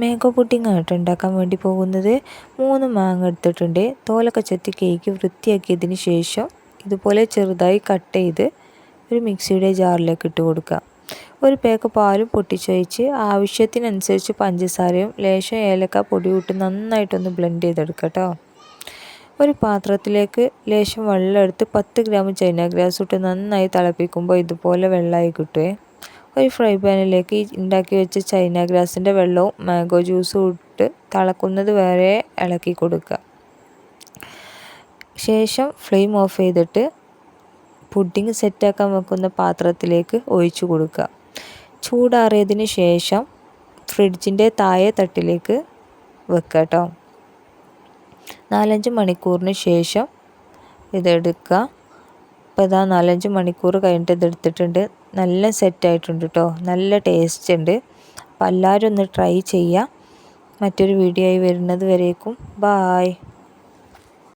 Mango pudding ആണ് ഉണ്ടാക്കാൻ വേണ്ടി പോകുന്നത്. 3 മാങ്ങ എടുത്തിട്ടുണ്ട്. തോലൊക്കെ ചെത്തി കേക്ക് വൃത്തിയാക്കിയതിന് ശേഷം ഇതുപോലെ ചെറുതായി കട്ട് ചെയ്ത് ഒരു മിക്സിയുടെ ജാറിലേക്ക് ഇട്ട് കൊടുക്കുക. ഒരു പാക്ക് പാലും പൊട്ടിച്ചൊഴിച്ച് ആവശ്യത്തിനനുസരിച്ച് പഞ്ചസാരയും ലേശം ഏലക്ക പൊടി ഇട്ട് നന്നായിട്ടൊന്ന് ബ്ലെൻഡ് ചെയ്തെടുക്കുക കേട്ടോ. ഒരു പാത്രത്തിലേക്ക് ലേശം വെള്ളം എടുത്ത് 10 ഗ്രാം ചൈന ഗ്രാസ് ഇട്ട് നന്നായി തിളപ്പിക്കുമ്പോൾ ഇതുപോലെ വെള്ളമായി കിട്ടുമേ. ഒരു ഫ്രൈ പാനിലേക്ക് ഉണ്ടാക്കി വെച്ച ചൈന ഗ്രാസിൻ്റെ വെള്ളവും മാംഗോ ജ്യൂസും ഇട്ട് തിളക്കുന്നത് വരെ ഇളക്കി കൊടുക്കുക. ശേഷം ഫ്ലെയിം ഓഫ് ചെയ്തിട്ട് പുഡിംഗ് സെറ്റാക്കാൻ വെക്കുന്ന പാത്രത്തിലേക്ക് ഒഴിച്ചു കൊടുക്കുക. ചൂടാറിയതിന് ശേഷം ഫ്രിഡ്ജിൻ്റെ താഴെ തട്ടിലേക്ക് വെക്കുക കേട്ടോ. 4-5 മണിക്കൂറിന് ശേഷം ഇതെടുക്കുക. ഇപ്പോൾ ഇതാ 4-5 മണിക്കൂർ കഴിഞ്ഞിട്ട് ഇതെടുത്തിട്ടുണ്ട്. നല്ല സെറ്റായിട്ടുണ്ട് കേട്ടോ. നല്ല ടേസ്റ്റ് ഉണ്ട്. അപ്പോൾ എല്ലാവരും ഒന്ന് ട്രൈ ചെയ്യുക. മറ്റൊരു വീഡിയോ ആയി വരുന്നത് വരേക്കും ബായ്.